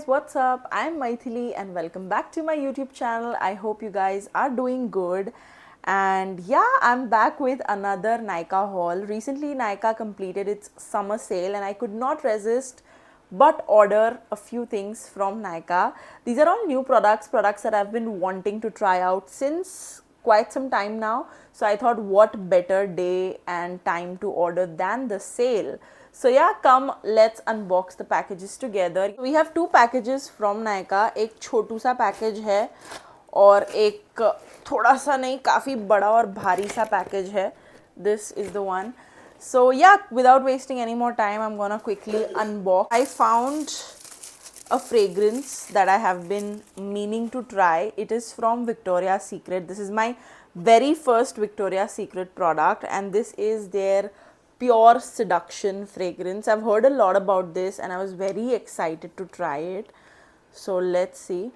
what's up? I'm Maithili and welcome back to my YouTube channel. I hope you guys are doing good. And yeah, I'm back with another Nykaa haul. Recently, Nykaa completed its summer sale and I could not resist but order a few things from Nykaa. These are all new products that I've been wanting to try out since quite some time now. So I thought, what better day and time to order than the sale? So yeah, come let's unbox the packages together. We have two packages from Nykaa. एक छोटू सा package है और एक थोड़ा सा नहीं काफ़ी बड़ा और भारी सा पैकेज है. This is the one. So yeah, without wasting any more time, I'm gonna quickly unbox. I found a fragrance that I have been meaning to try. It is from Victoria's Secret. This is my very first Victoria's Secret product and this is their Pure Seduction fragrance. I've heard a lot about this and I was very excited to try it. So let's see. It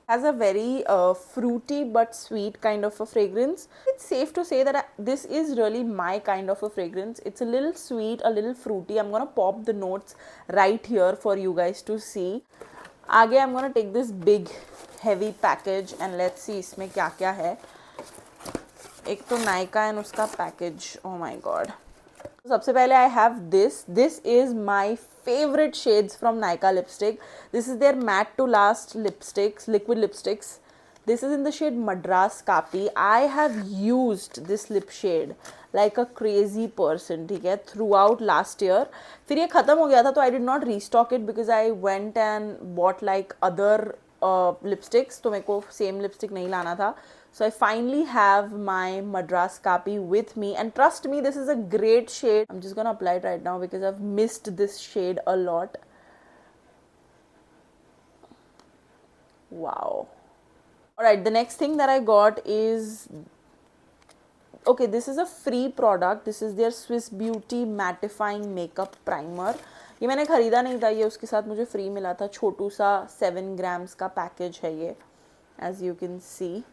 has a very fruity but sweet kind of a fragrance. It's safe to say that this is really my kind of a fragrance. It's a little sweet, a little fruity. I'm gonna pop the notes right here for you guys to see. आगे I'm gonna take this big heavy package and let's see इसमें क्या क्या है. एक तो Nykaa and उसका package. Oh my god. सबसे पहले I have this. This is my favorite shades from Nykaa lipstick. This is their matte to last lipsticks, liquid lipsticks. This is in the shade Madras Kapi. I have used this lip shade like a crazy person, ठीक है, throughout last year. फिर ये ख़त्म हो गया था तो I did not restock it because I went and bought like other lipsticks. तो मेरे को same lipstick नहीं लाना था. So I finally have my Madras Kapi with me and trust me, this is a great shade. I'm just gonna apply it right now because I've missed this shade a lot. Wow. Alright, the next thing that I got is, okay, this is a free product. This is their Swiss Beauty Mattifying Makeup Primer. ये मैंने खरीदा नहीं था, ये उसके साथ मुझे free मिला था. छोटू सा 7 grams का पैकेज है ये, as you can see.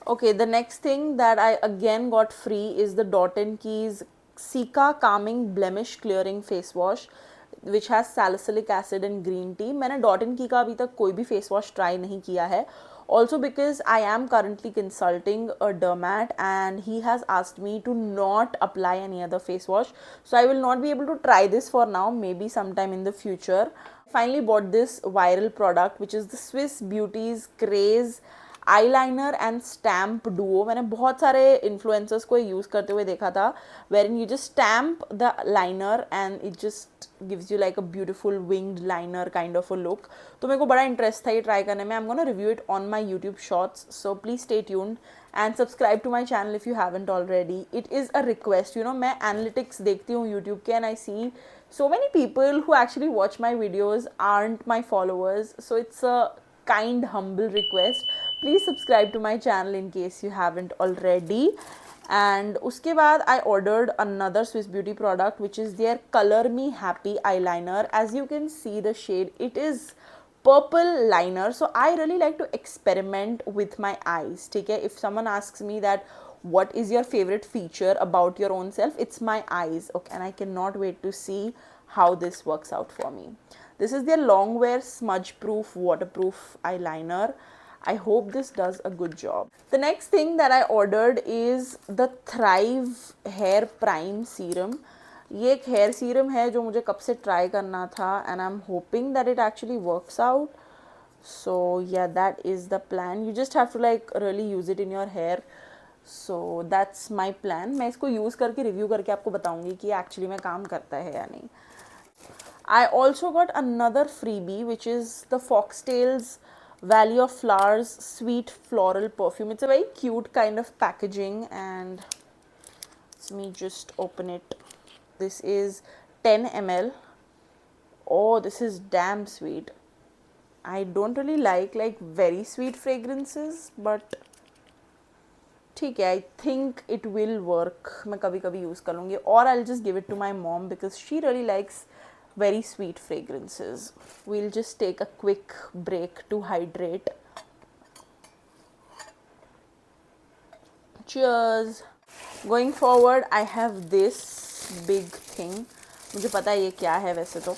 Okay, the next thing that I again got free is the Dot & Key's Sika Calming Blemish Clearing Face Wash, which has salicylic acid and green tea. मैंने Dot & Key का अभी तक कोई भी face wash try नहीं किया है. Also because I am currently consulting a dermat and he has asked me to not apply any other face wash. So I will not be able to try this for now, maybe sometime in the future. Finally bought this viral product which is the Swiss Beauty's Craze eyeliner and stamp duo. मैंने बहुत सारे influencers को use करते हुए देखा था, wherein you just stamp the liner and it just gives you like a beautiful winged liner kind of a look. तो मेरे को बड़ा interest था ये try करने में. I'm gonna review it on my YouTube shorts, so please stay tuned and subscribe to my channel if you haven't already. It is a request, you know, मैं analytics देखती हूँ YouTube के and I see so many people who actually watch my videos aren't my followers, so it's a kind humble request. Please subscribe to my channel in case you haven't already. And उसके बाद I ordered another Swiss Beauty product which is their Color Me Happy eyeliner. As you can see the shade, it is purple liner. So I really like to experiment with my eyes. ठीक है, if someone asks me that what is your favorite feature about your own self, it's my eyes. Okay, and I cannot wait to see how this works out for me. This is their long wear smudge proof waterproof eyeliner. I hope this does a good job. The next thing that I ordered is the Thrive Hair Prime Serum. ये एक hair serum है जो मुझे कब से try करना था and I'm hoping that it actually works out. So yeah, that is the plan. You just have to like really use it in your hair. So that's my plan. मैं इसको use करके review करके आपको बताऊंगी कि actually में काम करता है या नहीं. I also got another freebie which is the Foxtails Valley of Flowers Sweet Floral Perfume. It's a very cute kind of packaging and let me just open it. This is 10 ml. Oh, this is damn sweet. I don't really like very sweet fragrances, but ठीक है, I think it will work. मैं कभी कभी use कर लूँगी or I'll just give it to my mom because she really likes very sweet fragrances. We'll just take a quick break to hydrate. Cheers. Going forward, I have this big thing. मुझे पता है ये क्या है वैसे तो.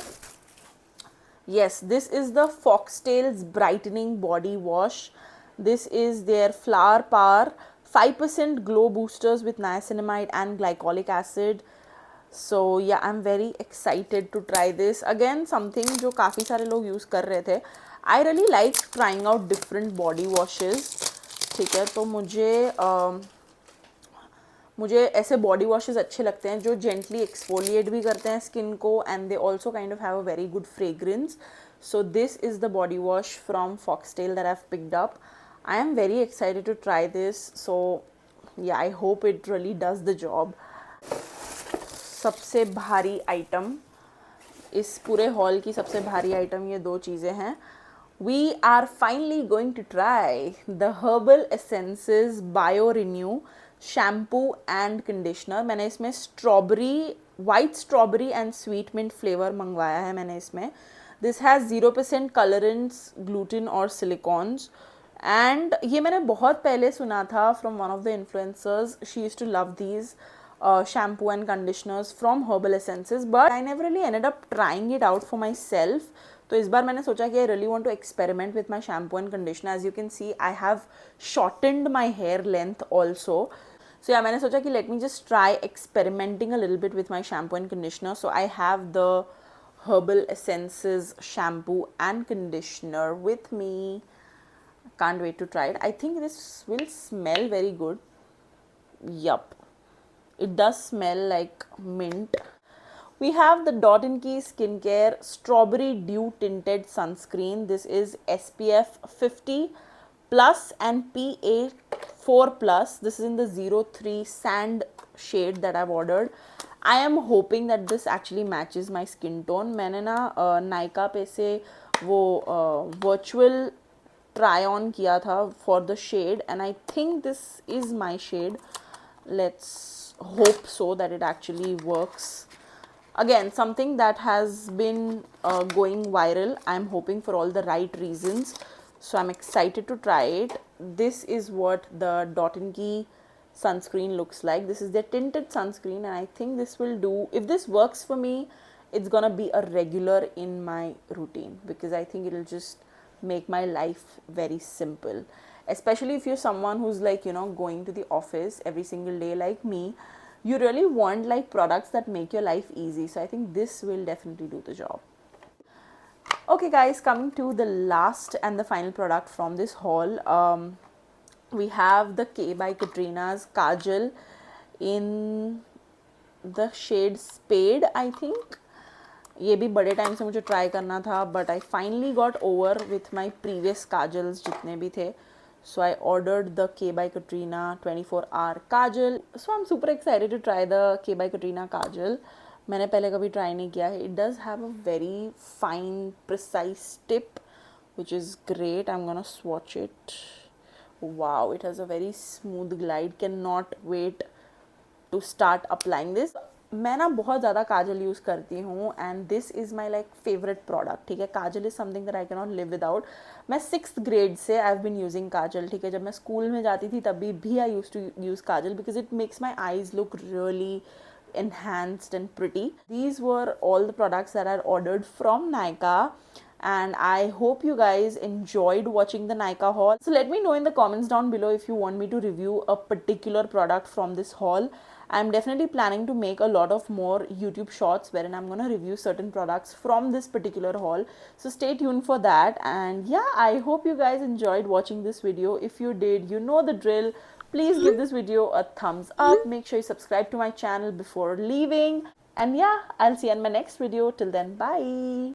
Yes, this is the Foxtails Brightening Body Wash. This is their Flower Power 5% Glow Boosters with niacinamide and glycolic acid. So yeah, I'm very excited to try this. Again, something जो काफ़ी सारे लोग use कर रहे थे. I really like trying out different body washes. ठीक है, तो मुझे ऐसे बॉडी वॉशेस अच्छे लगते हैं जो जेंटली एक्सफोलिएट भी करते हैं स्किन को, and they also kind of have a very good fragrance. So this is the body wash from Foxtale that I have picked up. I am very excited to try this. So yeah, I hope it really does the job. सबसे भारी item, इस पूरे hall की सबसे भारी item ये दो चीज़ें हैं. We are finally going to try the Herbal Essences Bio Renew shampoo and conditioner. मैंने इसमें strawberry, white strawberry and sweet mint flavour मंगवाया है मैंने इसमें. दिस हैज़ 0% कलरेंट्स, ग्लूटेन और सिलिकॉन्स. एंड ये मैंने बहुत पहले सुना था from one of the influencers. She used to love these shampoo and conditioners from Herbal Essences, but I never really ended up trying it out for myself. तो इस बार मैंने सोचा कि I really want to experiment with my shampoo and conditioner. As you can see, I have shortened my hair length also. So yeah, मैंने सोचा कि let me just try experimenting a little bit with my shampoo and conditioner. So I have the Herbal Essences shampoo and conditioner with me. Can't wait to try it. I think this will smell very good. Yup. It does smell like mint. We have the Dot & Key Skincare Strawberry Dew Tinted Sunscreen. This is SPF 50 plus and PA 4 plus. This is in the 03 sand shade that I've ordered. I am hoping that this actually matches my skin tone. मैंने ना नायका पे से वो virtual try on किया था for the shade, and I think this is my shade. Let's hope so that it actually works. Again, something that has been going viral. I'm hoping for all the right reasons, so I'm excited to try it. This is what the Dot & Key sunscreen looks like. This is their tinted sunscreen, and I think this will do. If this works for me, it's gonna be a regular in my routine, because I think it'll just make my life very simple. Especially if you're someone who's like, you know, going to the office every single day like me, you really want like products that make your life easy. So I think this will definitely do the job. Okay guys, coming to the last and the final product from this haul. We have the K by Katrina's Kajal in the shade Spade, I think. ये भी बड़े time से मुझे try करना था, but I finally got over with my previous kajals जितने भी थे. So I ordered the K by Katrina 24-hour kajal. So I'm super excited to try the K by Katrina kajal. मैंने पहले कभी try नहीं किया है. It does have a very fine, precise tip, which is great. I'm gonna swatch it. Wow, it has a very smooth glide. Cannot wait to start applying this. मैं ना बहुत ज़्यादा काजल यूज़ करती हूँ, and this is my like favourite product. ठीक है, kajal is something that I can not live without. मैं 6th grade से I have been using kajal. ठीक है, जब मैं स्कूल में जाती थी तभी भी I used to use kajal because it makes my eyes look really enhanced and pretty. These were all the products that I ordered from Nykaa, and I hope you guys enjoyed watching the Nykaa haul. So let me know in the comments down below if you want me to review a particular product from this haul. I'm definitely planning to make a lot of more YouTube shorts wherein I'm gonna review certain products from this particular haul. So stay tuned for that. And yeah, I hope you guys enjoyed watching this video. If you did, you know the drill. Please give this video a thumbs up. Make sure you subscribe to my channel before leaving. And yeah, I'll see you in my next video. Till then, bye.